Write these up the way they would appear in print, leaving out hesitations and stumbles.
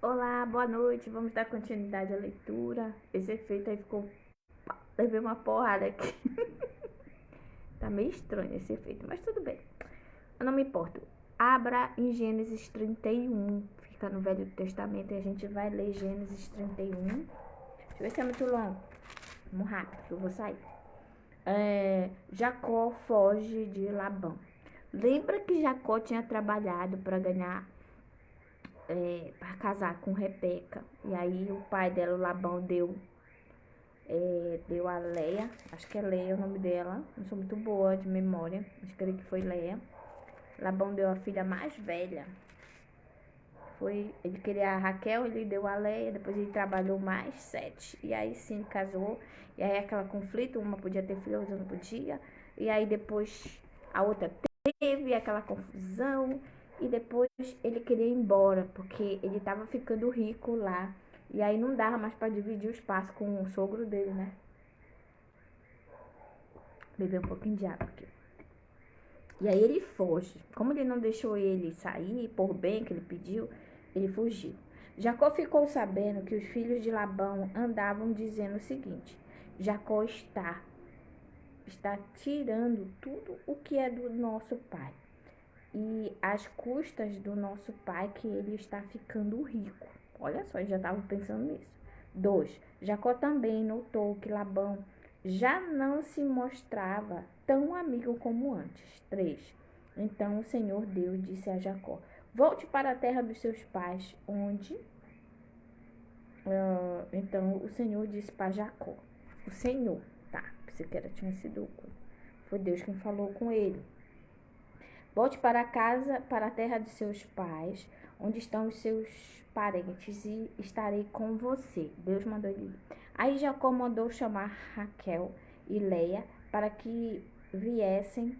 Olá, boa noite. Vamos dar continuidade à leitura. Esse efeito aí ficou. Levei uma porrada aqui. Tá meio estranho esse efeito, mas tudo bem. Eu não me importo. Abra em Gênesis 31. Fica no Velho Testamento e a gente vai ler Gênesis 31. Deixa eu ver se é muito longo. Vamos rápido, que eu vou sair. Jacó foge de Labão. Lembra que Jacó tinha trabalhado para ganhar para casar com Rebeca. E aí o pai dela, o Labão, deu a Leia, acho que é Leia o nome dela, não sou muito boa de memória, mas creio que foi Leia. Labão deu a filha mais velha. Ele queria a Raquel, ele deu a Leia, depois ele trabalhou mais 7. E aí sim casou. E aí aquela conflito, uma podia ter filho, outra não podia. E aí depois a outra teve aquela confusão. E depois ele queria ir embora, porque ele tava ficando rico lá. E aí não dava mais para dividir o espaço com o sogro dele, né? Beber um pouquinho de água aqui. E aí ele foge. Como ele não deixou ele sair por bem que ele pediu, ele fugiu. Jacó ficou sabendo que os filhos de Labão andavam dizendo o seguinte: Jacó está tirando tudo o que é do nosso pai. E às custas do nosso pai, que ele está ficando rico. Olha só, ele já estava pensando nisso. 2. Jacó também notou que Labão já não se mostrava tão amigo como antes. 3. Então o Senhor Deus disse a Jacó: volte para a terra dos seus pais, onde. Então o Senhor disse para Jacó: o Senhor, tá? Pensei que tinha sido. Foi Deus quem falou com ele. Volte para casa, para a terra de seus pais, onde estão os seus parentes, e estarei com você. Deus mandou ele ir. Aí Jacó mandou chamar Raquel e Leia para que viessem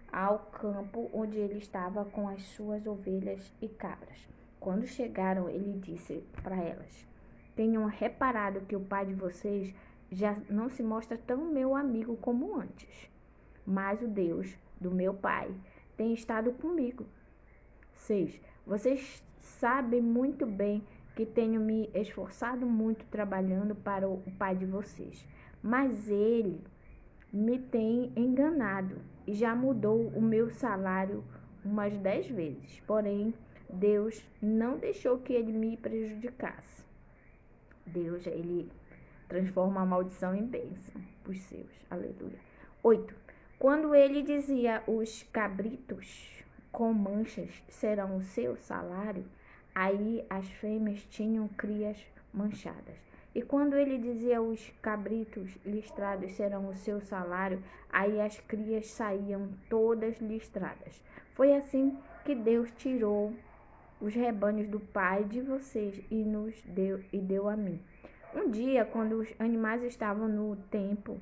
ao campo onde ele estava com as suas ovelhas e cabras. Quando chegaram, ele disse para elas: tenham reparado que o pai de vocês já não se mostra tão meu amigo como antes. Mas o Deus do meu pai tem estado comigo. 6. Vocês sabem muito bem que tenho me esforçado muito trabalhando para o pai de vocês. Mas ele me tem enganado e já mudou o meu salário umas 10 vezes. Porém, Deus não deixou que ele me prejudicasse. Deus, ele transforma a maldição em bênção para os seus. Aleluia. 8. Quando ele dizia os cabritos com manchas serão o seu salário, aí as fêmeas tinham crias manchadas. E quando ele dizia os cabritos listrados serão o seu salário, aí as crias saíam todas listradas. Foi assim que Deus tirou os rebanhos do pai de vocês e deu a mim. Um dia, quando os animais estavam no tempo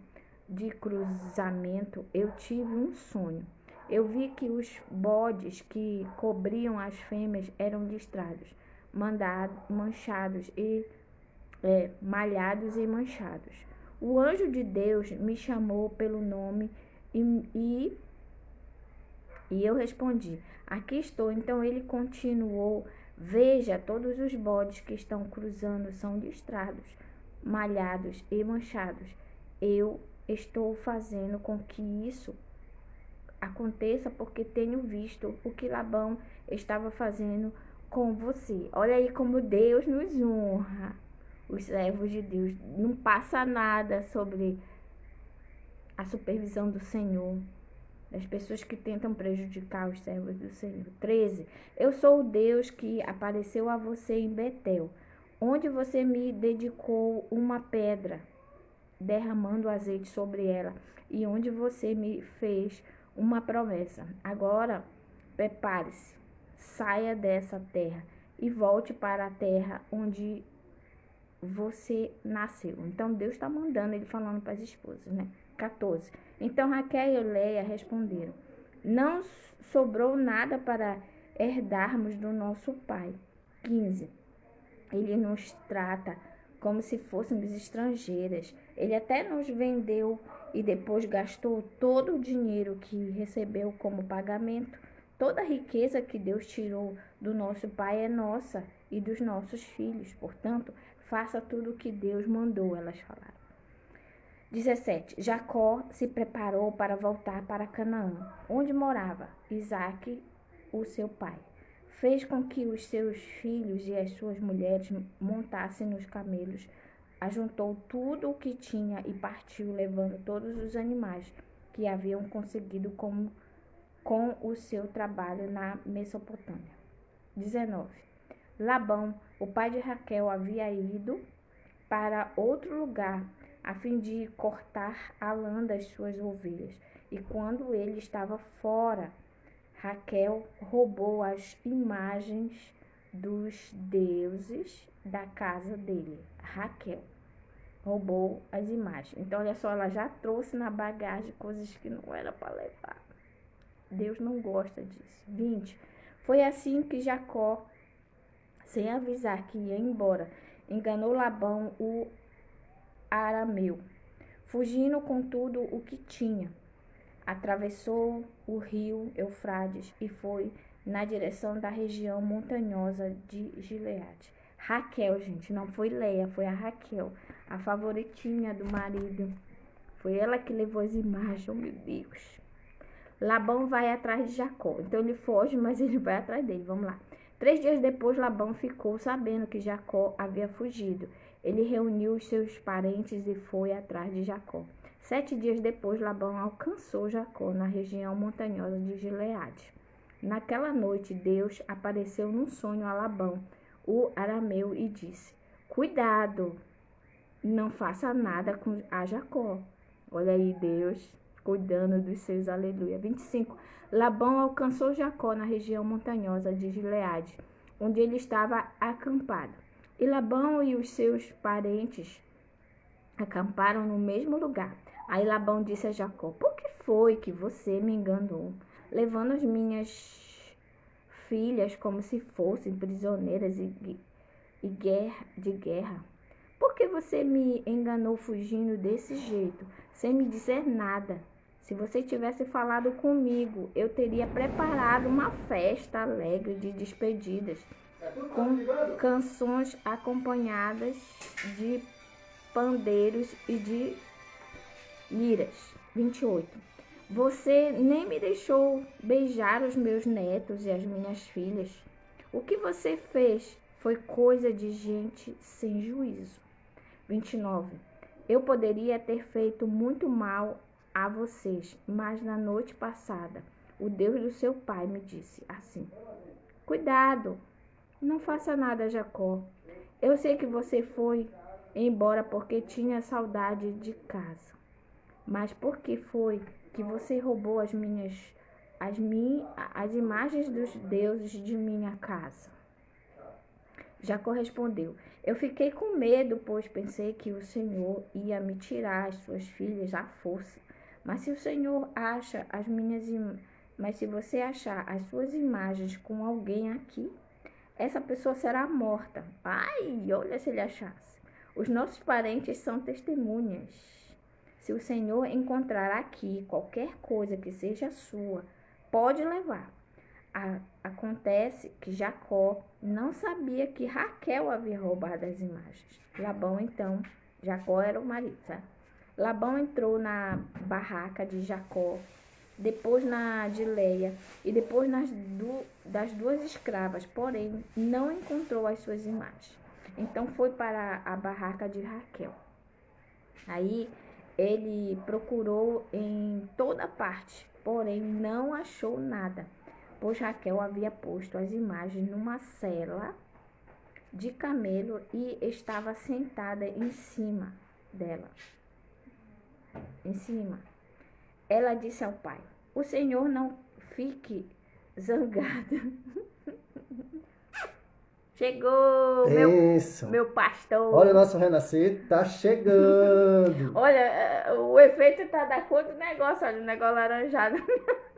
de cruzamento, eu tive um sonho. Eu vi que os bodes que cobriam as fêmeas eram listrados, manchados e malhados e manchados. O anjo de Deus me chamou pelo nome e eu respondi: aqui estou. Então ele continuou: veja, todos os bodes que estão cruzando são listrados, malhados e manchados. Eu estou fazendo com que isso aconteça porque tenho visto o que Labão estava fazendo com você. Olha aí como Deus nos honra. Os servos de Deus. Não passa nada sobre a supervisão do Senhor, das pessoas que tentam prejudicar os servos do Senhor. 13. Eu sou o Deus que apareceu a você em Betel, onde você me dedicou uma pedra, derramando azeite sobre ela, e onde você me fez uma promessa. Agora, prepare-se, saia dessa terra e volte para a terra onde você nasceu. Então, Deus está mandando, ele falando para as esposas, né? 14. Então, Raquel e Leia responderam: não sobrou nada para herdarmos do nosso pai. 15. Ele nos trata como se fôssemos estrangeiras. Ele até nos vendeu e depois gastou todo o dinheiro que recebeu como pagamento Toda a riqueza que Deus tirou do nosso pai é nossa e dos nossos filhos. Portanto, faça tudo o que Deus mandou, elas falaram. 17. Jacó se preparou para voltar para Canaã, onde morava Isaque, o seu pai. Fez com que os seus filhos e as suas mulheres montassem nos camelos, ajuntou tudo o que tinha e partiu, levando todos os animais que haviam conseguido com o seu trabalho na Mesopotâmia. 19. Labão, o pai de Raquel, havia ido para outro lugar a fim de cortar a lã das suas ovelhas. E quando ele estava fora, Raquel roubou as imagens dos deuses da casa dele. Raquel roubou as imagens. Então, olha só, ela já trouxe na bagagem coisas que não era para levar. Deus não gosta disso. 20. Foi assim que Jacó, sem avisar que ia embora, enganou Labão, o arameu, fugindo com tudo o que tinha. Atravessou o rio Eufrates e foi na direção da região montanhosa de Gileade. Raquel, gente, não foi Leia, foi a Raquel, a favoritinha do marido. Foi ela que levou as imagens, oh meu Deus. Labão vai atrás de Jacó. Então ele foge, mas ele vai atrás dele. Vamos lá. 3 dias depois, Labão ficou sabendo que Jacó havia fugido. Ele reuniu os seus parentes e foi atrás de Jacó. 7 dias depois, Labão alcançou Jacó na região montanhosa de Gileade. Naquela noite, Deus apareceu num sonho a Labão, o arameu, e disse: Cuidado, não faça nada a Jacó. Olha aí, Deus cuidando dos seus, aleluia. 25. Labão alcançou Jacó na região montanhosa de Gileade, onde ele estava acampado. E Labão e os seus parentes acamparam no mesmo lugar. Aí Labão disse a Jacó: Por que foi que você me enganou, levando as minhas filhas como se fossem prisioneiras de guerra? Por que você me enganou fugindo desse jeito, sem me dizer nada? Se você tivesse falado comigo, eu teria preparado uma festa alegre de despedidas, com canções acompanhadas de pandeiros e de liras. 28. Você nem me deixou beijar os meus netos e as minhas filhas. O que você fez foi coisa de gente sem juízo. 29. Eu poderia ter feito muito mal a vocês, mas na noite passada, o Deus do seu pai me disse assim: Cuidado, não faça nada, Jacó. Eu sei que você foi embora porque tinha saudade de casa. Mas por que foi que você roubou as imagens dos deuses de minha casa? Jacó respondeu: Eu fiquei com medo, pois pensei que o Senhor ia me tirar as suas filhas à força. Mas se você achar as suas imagens com alguém aqui, essa pessoa será morta. Ai, olha se ele achasse. Os nossos parentes são testemunhas. Se o Senhor encontrar aqui qualquer coisa que seja sua, pode levar. Acontece que Jacó não sabia que Raquel havia roubado as imagens. Jacó era o marido, sabe? Labão entrou na barraca de Jacó, depois na de Leia e depois das 2 escravas, porém não encontrou as suas imagens. Então foi para a barraca de Raquel. Aí ele procurou em toda parte, porém não achou nada, pois Raquel havia posto as imagens numa sela de camelo e estava sentada em cima dela. Ela disse ao pai: O Senhor não fique zangado. Chegou, meu pastor. Olha, o nosso renascer tá chegando. Olha, o efeito tá da cor do negócio, olha, o negócio laranjado.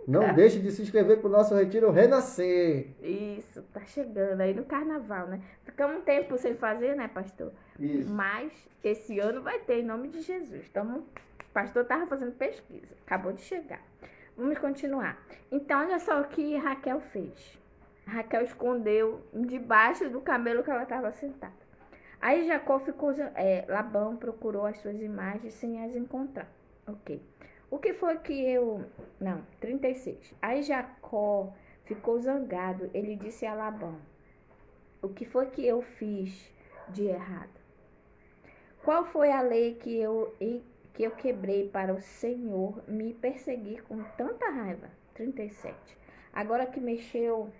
Não deixe de se inscrever pro nosso Retiro Renascer. Isso, tá chegando aí no carnaval, né? Ficamos um tempo sem fazer, né, pastor? Isso. Mas esse ano vai ter, em nome de Jesus. Então, o pastor tava fazendo pesquisa, acabou de chegar. Vamos continuar. Então, olha só o que Raquel fez. Raquel escondeu debaixo do camelo que ela estava sentada. Aí Jacó ficou... Labão procurou as suas imagens sem as encontrar. Ok. O que foi que eu... Não, 36. Aí Jacó ficou zangado. Ele disse a Labão: o que foi que eu fiz de errado? Qual foi a lei que eu quebrei para o Senhor me perseguir com tanta raiva? 37. Agora que mexeu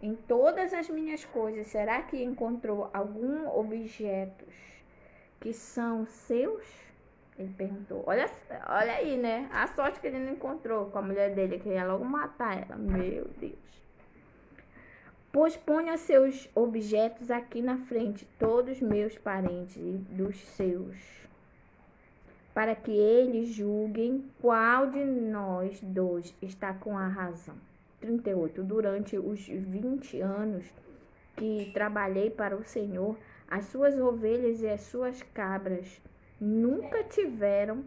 em todas as minhas coisas, será que encontrou algum objetos que são seus? Ele perguntou. Olha aí, né? A sorte que ele não encontrou com a mulher dele, que ia logo matar ela. Meu Deus. Pois ponha seus objetos aqui na frente, todos meus parentes e dos seus, para que eles julguem qual de nós dois está com a razão. 38. Durante os 20 anos que trabalhei para o Senhor, as suas ovelhas e as suas cabras nunca tiveram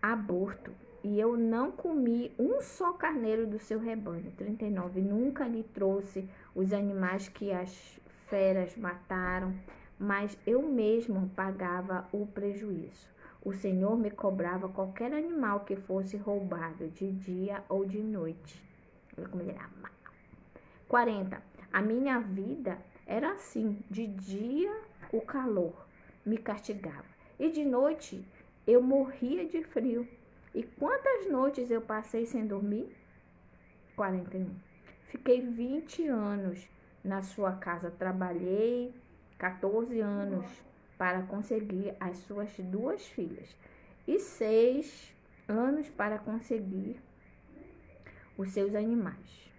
aborto, e eu não comi um só carneiro do seu rebanho. 39. Nunca lhe trouxe os animais que as feras mataram, mas eu mesmo pagava o prejuízo. O Senhor me cobrava qualquer animal que fosse roubado, de dia ou de noite. Olha como ele era mau. 40. A minha vida era assim: de dia o calor me castigava, e de noite eu morria de frio. E quantas noites eu passei sem dormir? 41. Fiquei 20 anos na sua casa. Trabalhei 14 anos para conseguir as suas 2 filhas. E 6 anos para conseguir os seus animais.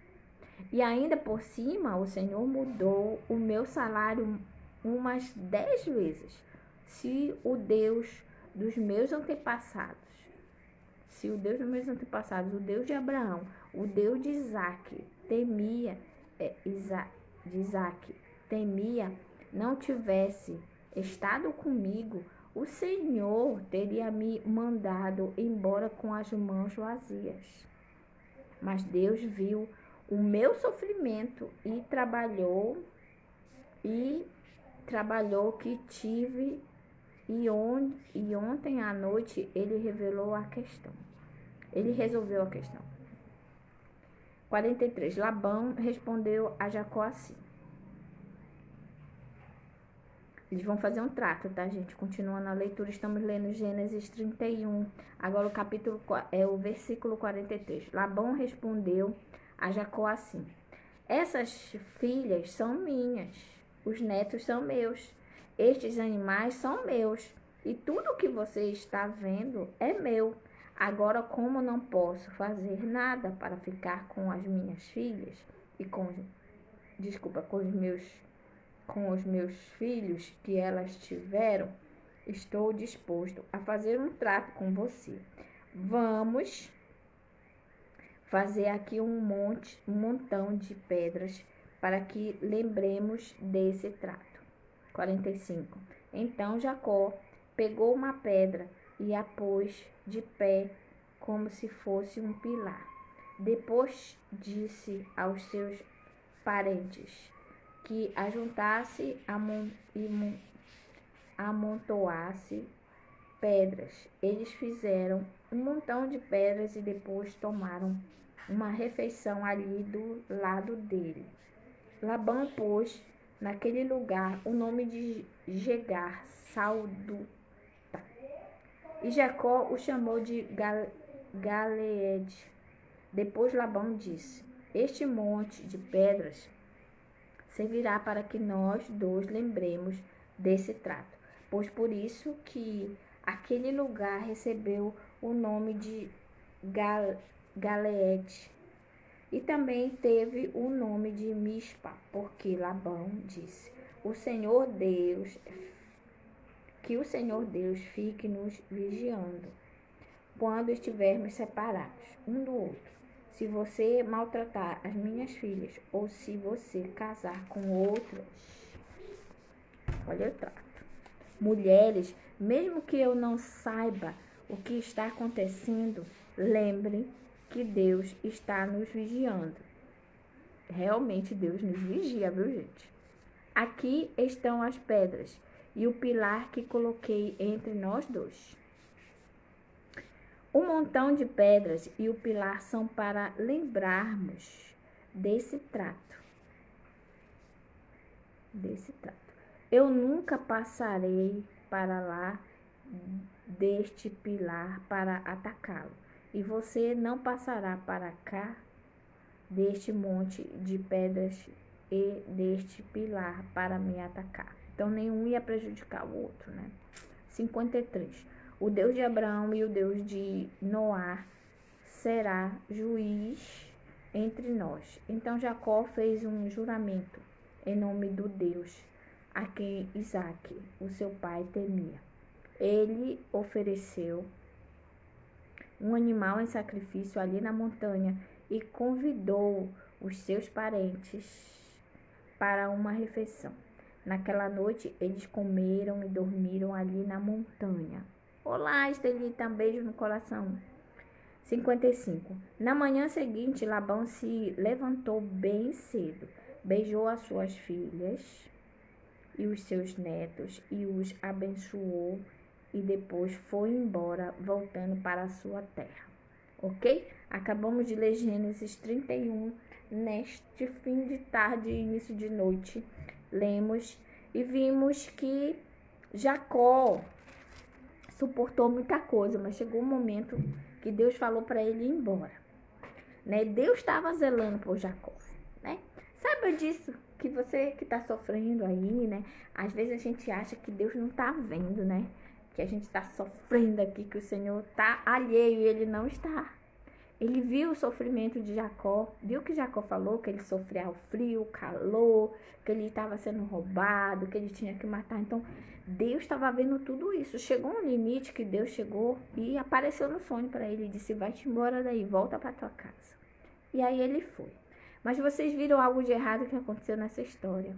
E ainda por cima, o Senhor mudou o meu salário umas 10 vezes. Se o Deus dos meus antepassados, o Deus de Abraão, o Deus de Isaac, não tivesse estado comigo, o Senhor teria me mandado embora com as mãos vazias. Mas Deus viu o meu sofrimento e trabalhou que tive, e ontem à noite ele resolveu a questão. 43. Labão respondeu a Jacó assim. Eles vão fazer um trato, tá, gente? Continuando a leitura, estamos lendo Gênesis 31. Agora o versículo 43. Labão respondeu a Jacó assim: essas filhas são minhas, os netos são meus, estes animais são meus, e tudo que você está vendo é meu. Agora, como não posso fazer nada para ficar com as minhas filhas e com os meus filhos que elas tiveram, estou disposto a fazer um trato com você. Vamos fazer aqui um montão de pedras para que lembremos desse trato. 45. Então Jacó pegou uma pedra e a pôs de pé como se fosse um pilar. Depois disse aos seus parentes que ajuntasse e amontoasse pedras. Eles fizeram um montão de pedras e depois tomaram uma refeição ali do lado dele. Labão pôs naquele lugar o nome de Jegar Saalduta, e Jacó o chamou de Galeed. Depois Labão disse: este monte de pedras servirá para que nós dois lembremos desse trato, pois por isso que aquele lugar recebeu o nome de Galeed. E também teve o nome de Mispa, porque Labão disse: que o Senhor Deus fique nos vigiando quando estivermos separados um do outro. Se você maltratar as minhas filhas, ou se você casar com outras, olha o trato. Mulheres, mesmo que eu não saiba o que está acontecendo, Lembre que Deus está nos vigiando. Realmente Deus nos vigia, viu, gente? Aqui estão as pedras e o pilar que coloquei entre nós dois. O montão de pedras e o pilar são para lembrarmos desse trato. Eu nunca passarei para lá deste pilar para atacá-lo, e você não passará para cá deste monte de pedras e deste pilar para me atacar. Então, nenhum ia prejudicar o outro, né? 53. O Deus de Abraão e o Deus de Noé será juiz entre nós. Então, Jacó fez um juramento em nome do Deus a quem Isaque, o seu pai, temia. Ele ofereceu um animal em sacrifício ali na montanha e convidou os seus parentes para uma refeição. Naquela noite, eles comeram e dormiram ali na montanha. Olá, Estelita, um beijo no coração. 55. Na manhã seguinte, Labão se levantou bem cedo, beijou as suas filhas e os seus netos e os abençoou e depois foi embora, voltando para a sua terra. Ok? Acabamos de ler Gênesis 31. Neste fim de tarde e início de noite, lemos e vimos que Jacó suportou muita coisa, mas chegou um momento que Deus falou para ele ir embora, né? Deus estava zelando por Jacó, né? Saiba disso, que você que está sofrendo aí, né? Às vezes a gente acha que Deus não está vendo, né? Que a gente está sofrendo aqui, que o Senhor está alheio e Ele não está. Ele viu o sofrimento de Jacó, viu que Jacó falou que ele sofria o frio, o calor, que ele estava sendo roubado, que ele tinha que matar. Então, Deus estava vendo tudo isso. Chegou um limite que Deus chegou e apareceu no sonho para ele e disse: vai-te embora daí, volta para tua casa. E aí ele foi. Mas vocês viram algo de errado que aconteceu nessa história.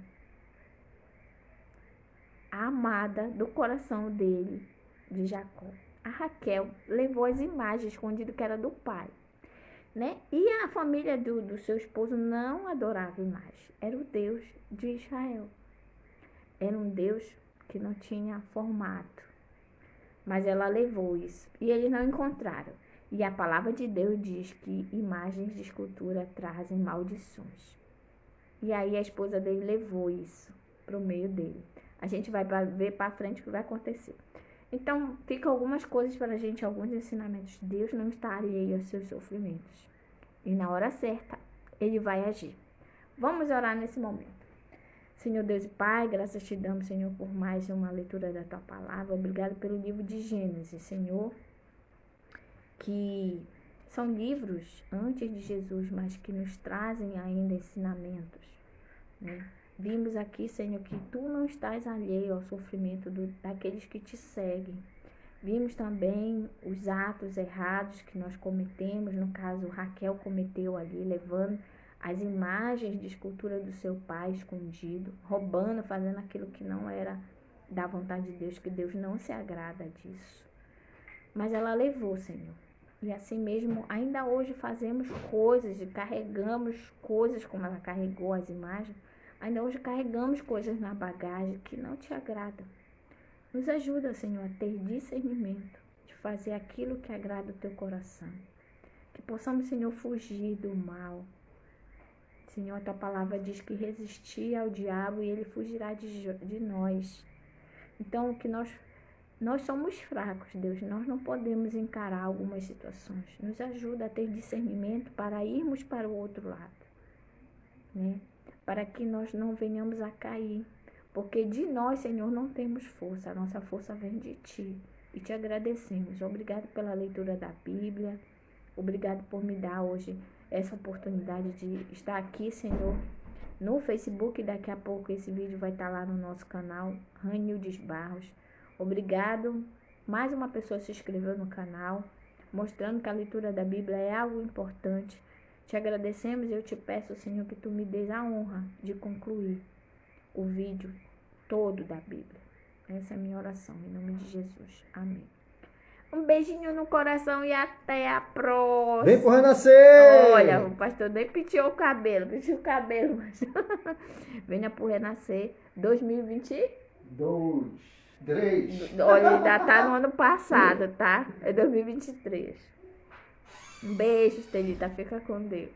A amada do coração dele, de Jacó, a Raquel, levou as imagens escondidas que era do pai. Né? E a família do seu esposo não adorava imagem. Era o Deus de Israel. Era um Deus que não tinha formato. Mas ela levou isso. E eles não encontraram. E a palavra de Deus diz que imagens de escultura trazem maldições. E aí a esposa dele levou isso para o meio dele. A gente vai ver para frente o que vai acontecer. Então, fica algumas coisas para a gente, alguns ensinamentos. Deus não está alheio aos seus sofrimentos. E na hora certa, Ele vai agir. Vamos orar nesse momento. Senhor Deus e Pai, graças te damos, Senhor, por mais uma leitura da Tua Palavra. Obrigado pelo livro de Gênesis, Senhor, que são livros antes de Jesus, mas que nos trazem ainda ensinamentos, né? Vimos aqui, Senhor, que Tu não estás alheio ao sofrimento daqueles que Te seguem. Vimos também os atos errados que nós cometemos, no caso Raquel cometeu ali, levando as imagens de escultura do seu pai escondido, roubando, fazendo aquilo que não era da vontade de Deus, que Deus não se agrada disso. Mas ela levou, Senhor. E assim mesmo, ainda hoje fazemos coisas e carregamos coisas como ela carregou as imagens. Ainda hoje carregamos coisas na bagagem que não te agradam. Nos ajuda, Senhor, a ter discernimento de fazer aquilo que agrada o teu coração. Que possamos, Senhor, fugir do mal. Senhor, a tua palavra diz que resistir ao diabo e ele fugirá de nós. Então, que nós somos fracos, Deus. Nós não podemos encarar algumas situações. Nos ajuda a ter discernimento para irmos para o outro lado, né? Para que nós não venhamos a cair. Porque de nós, Senhor, não temos força. A nossa força vem de Ti. E Te agradecemos. Obrigado pela leitura da Bíblia. Obrigado por me dar hoje essa oportunidade de estar aqui, Senhor, no Facebook. Daqui a pouco esse vídeo vai estar lá no nosso canal, Ranildes Barros. Obrigado. Mais uma pessoa se inscreveu no canal, mostrando que a leitura da Bíblia é algo importante. Te agradecemos e eu te peço, Senhor, que Tu me dês a honra de concluir o vídeo todo da Bíblia. Essa é a minha oração, em nome de Jesus. Amém. Um beijinho no coração e até a próxima. Vem pro Renascer! Olha, o pastor nem penteou o cabelo, mas venha pro Renascer 2020. 2, 3. Olha, ainda tá no ano passado, tá? É 2023. Um beijo, Estelita. Fica com Deus.